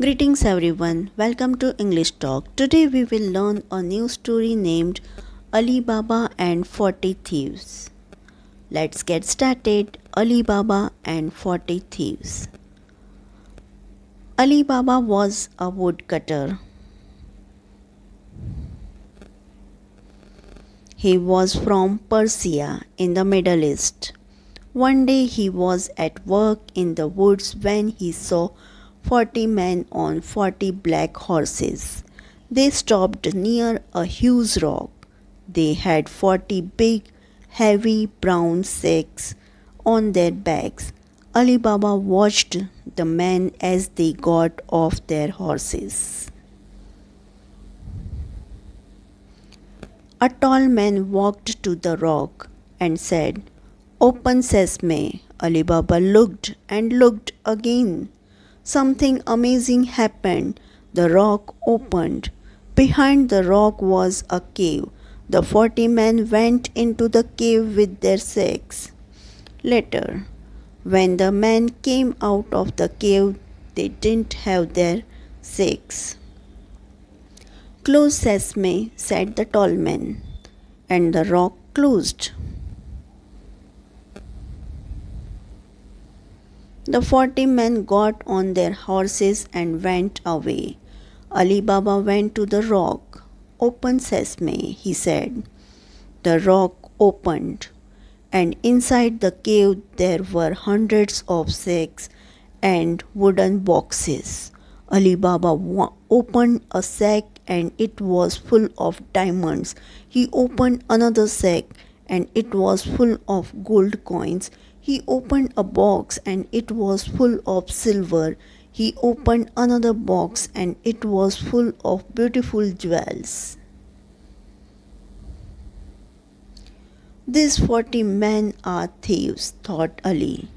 Greetings everyone, welcome to English Talk. Today we will learn a new story named Ali Baba and 40 Thieves. Let's get started. Ali Baba and 40 Thieves. Ali Baba was a woodcutter. He was from Persia in the Middle East. One day he was at work in the woods when he saw 40 men on 40 black horses. They stopped near a huge rock. They had 40 big, heavy brown sacks on their backs. Ali Baba watched the men as they got off their horses. A tall man walked to the rock and said, "Open sesame." Ali Baba looked and looked again. Something amazing happened. The rock opened. Behind the rock was a cave. The 40 men went into the cave with their sacks. Later, when the men came out of the cave, they didn't have their sacks. "Close sesame," said the tall man, and the rock closed. The 40 men got on their horses and went away. Ali Baba went to the rock. "Open sesame," he said. The rock opened, and inside the cave there were hundreds of sacks and wooden boxes. Ali Baba opened a sack and it was full of diamonds. He opened another sack and it was full of gold coins. He opened a box and it was full of silver. He opened another box and it was full of beautiful jewels. "These 40 men are thieves," thought Ali.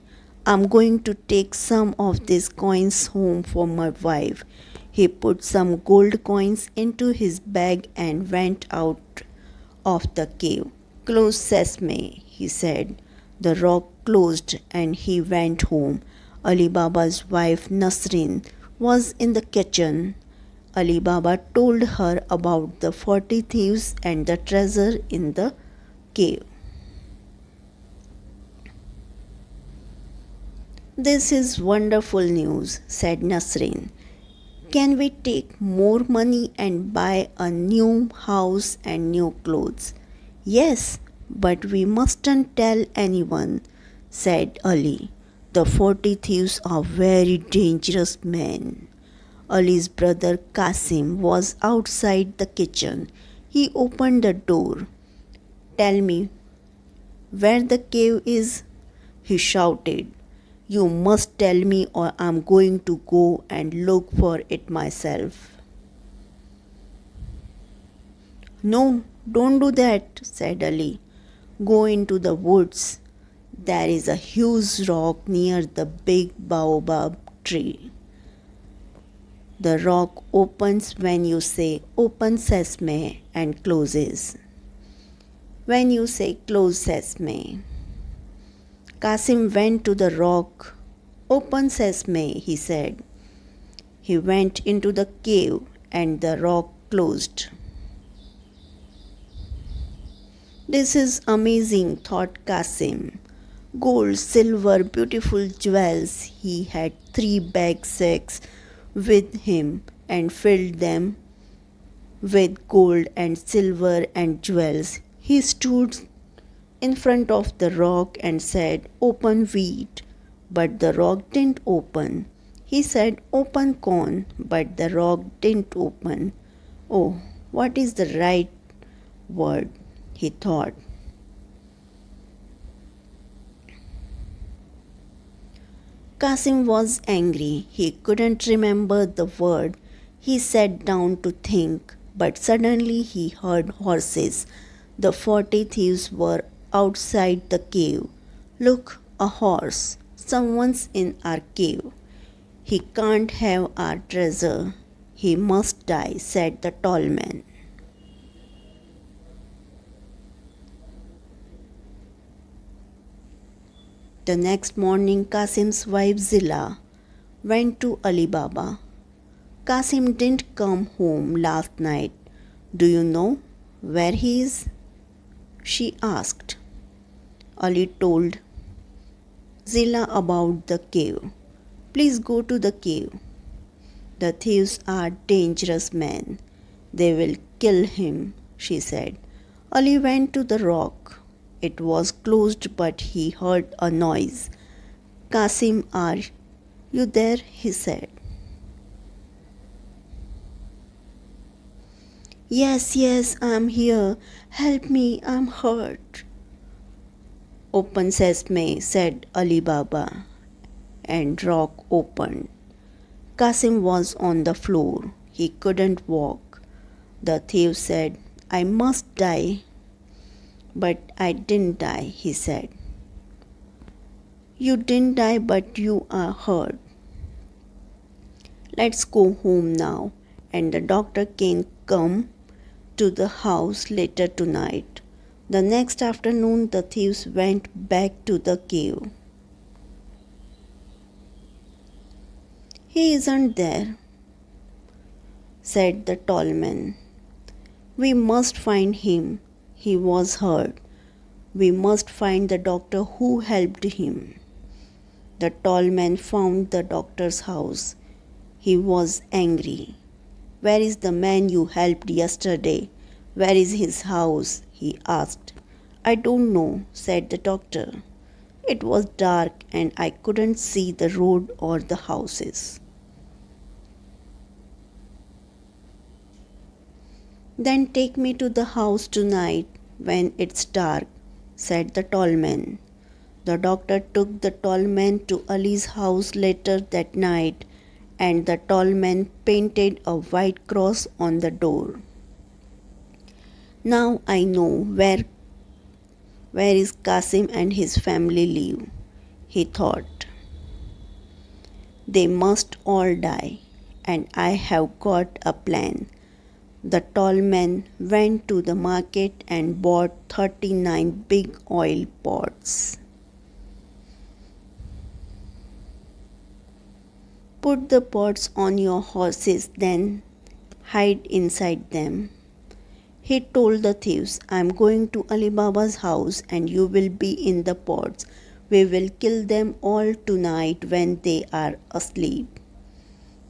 "I'm going to take some of these coins home for my wife." He put some gold coins into his bag and went out of the cave. "Close sesame," he said. The rock closed and he went home. Ali Baba's wife Nasrin was in the kitchen. Ali Baba told her about the 40 thieves and the treasure in the cave. "This is wonderful news," said Nasrin. "Can we take more money and buy a new house and new clothes?" "Yes, but we mustn't tell anyone," said Ali. "The 40 thieves are very dangerous men." Ali's brother Qasim was outside the kitchen. He opened the door. "Tell me where the cave is," he shouted. "You must tell me or I'm going to go and look for it myself." "No, don't do that," said Ali. "Go into the woods. There is a huge rock near the big baobab tree. The rock opens when you say 'Open sesame' and closes when you say 'Close sesame.'" Qasim went to the rock. "Open sesame," he said. He went into the cave and the rock closed. "This is amazing," thought Qasim. Gold, silver, beautiful jewels. He had 3 bag sacks with him and filled them with gold and silver and jewels. He stood in front of the rock and said, "Open wheat," but the rock didn't open. He said, "Open corn," but the rock didn't open. "Oh, what is the right word?" he thought. Qasim was angry. He couldn't remember the word. He sat down to think, but suddenly he heard horses. The 40 thieves were outside the cave. "Look, a horse. Someone's in our cave. He can't have our treasure. He must die," said the tall man. The next morning, Qasim's wife Zilla went to Ali Baba. Kasim didn't come home last night. Do you know where he is? She asked. Ali told Zilla about the cave. Please go to the cave. The thieves are dangerous men. They will kill him, she said. Ali went to the rock. It was closed, but he heard a noise. Kasim, are you there? He said. Yes, yes, I'm here. Help me, I'm hurt. Open sesame, said Ali Baba, and rock opened. Kasim was on the floor. He couldn't walk. The thief said, I must die. But I didn't die, he said. You didn't die, but you are hurt. Let's go home now, and the doctor can come to the house later tonight. The next afternoon, the thieves went back to the cave. He isn't there, said the tall man. We must find him. He was hurt. We must find the doctor who helped him. The tall man found the doctor's house. He was angry. Where is the man you helped yesterday? Where is his house? He asked. I don't know, said the doctor. It was dark and I couldn't see the road or the houses. Then take me to the house tonight when it's dark, said the tall man. The doctor took the tall man to Ali's house later that night, and the tall man painted a white cross on the door. Now I know where is Kasim and his family live, he thought. They must all die, and I have got a plan. The tall man went to the market and bought 39 big oil pots. Put the pots on your horses, then hide inside them. He told the thieves, I am going to Ali Baba's house and you will be in the pots. We will kill them all tonight when they are asleep.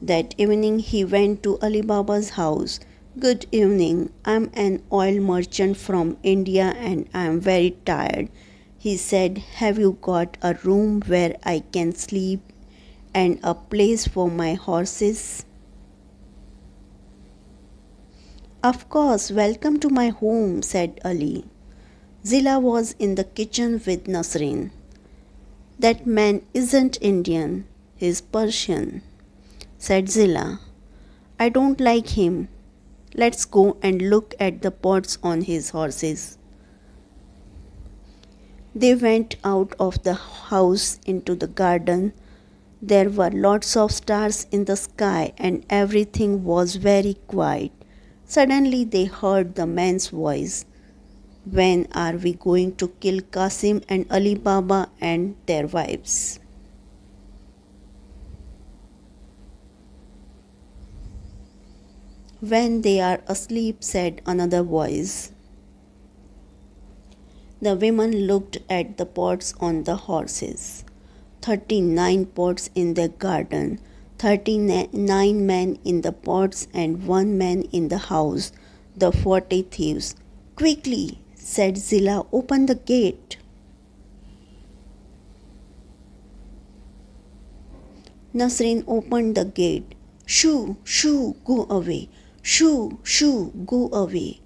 That evening he went to Ali Baba's house. Good evening, I am an oil merchant from India and I am very tired. He said, have you got a room where I can sleep and a place for my horses? Of course, welcome to my home, said Ali. Zilla was in the kitchen with Nasreen. That man isn't Indian, he's Persian, said Zilla. I don't like him. Let's go and look at the pots on his horses. They went out of the house into the garden. There were lots of stars in the sky and everything was very quiet. Suddenly they heard the man's voice. When are we going to kill Kasim and Ali Baba and their wives? When they are asleep, said another voice. The women looked at the pots on the horses. 39 pots in the garden, 39 men in the pots and 1 man in the house, the 40 thieves. Quickly, said Zilla, open the gate. Nasreen opened the gate. Shoo, shoo, go away. Shoo, shoo, go away.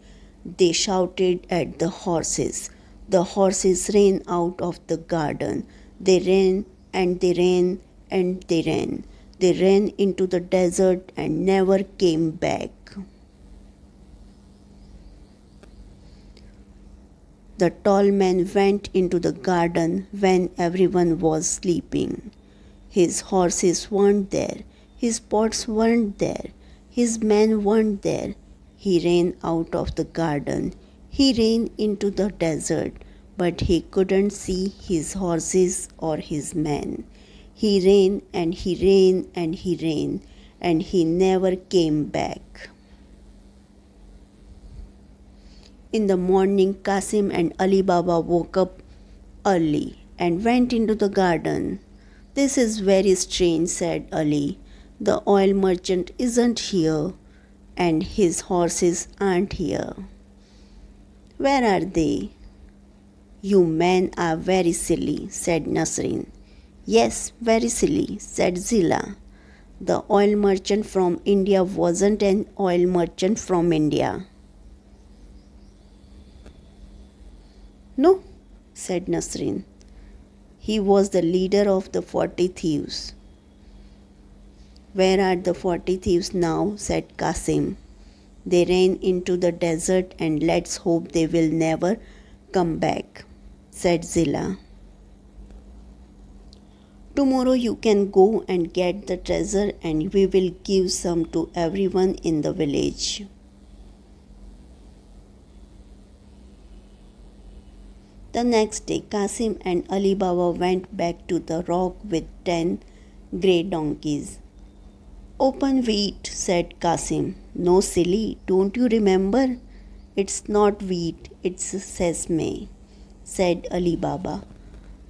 They shouted at the horses. The horses ran out of the garden. They ran and they ran and they ran. They ran into the desert and never came back. The tall man went into the garden when everyone was sleeping. His horses weren't there. His pots weren't there. His men weren't there. He ran out of the garden. He ran into the desert, but he couldn't see his horses or his men. He ran and he ran and he ran, and he never came back. In the morning, Qasim and Ali Baba woke up early and went into the garden. "This is very strange," said Ali. "The oil merchant isn't here, and his horses aren't here. Where are they?" "You men are very silly," said Nasrin. "Yes, very silly," said Zila. "The oil merchant from India wasn't an oil merchant from India." "No," said Nasrin. "He was the leader of the 40 thieves." "Where are the 40 thieves now?" said Qasim. "They ran into the desert, and let's hope they will never come back," said Zila. "Tomorrow you can go and get the treasure, and we will give some to everyone in the village." The next day, Qasim and Ali Baba went back to the rock with 10 grey donkeys. "Open wheat," said Qasim. "No, silly, don't you remember? It's not wheat, it's sesame," said Ali Baba.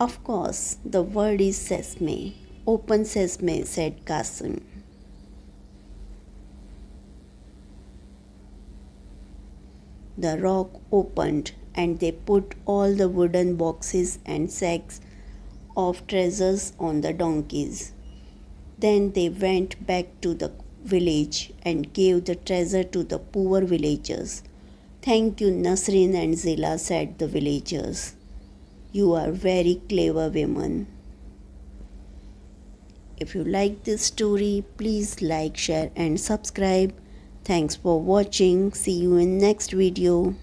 "Of course, the word is sesame. Open sesame," said Qasim. The rock opened, and they put all the wooden boxes and sacks of treasures on the donkeys. Then they went back to the village and gave the treasure to the poor villagers. "Thank you, Nasrin and Zila," said the villagers. "You are very clever women." If you like this story, please like, share and subscribe. Thanks for watching. See you in next video.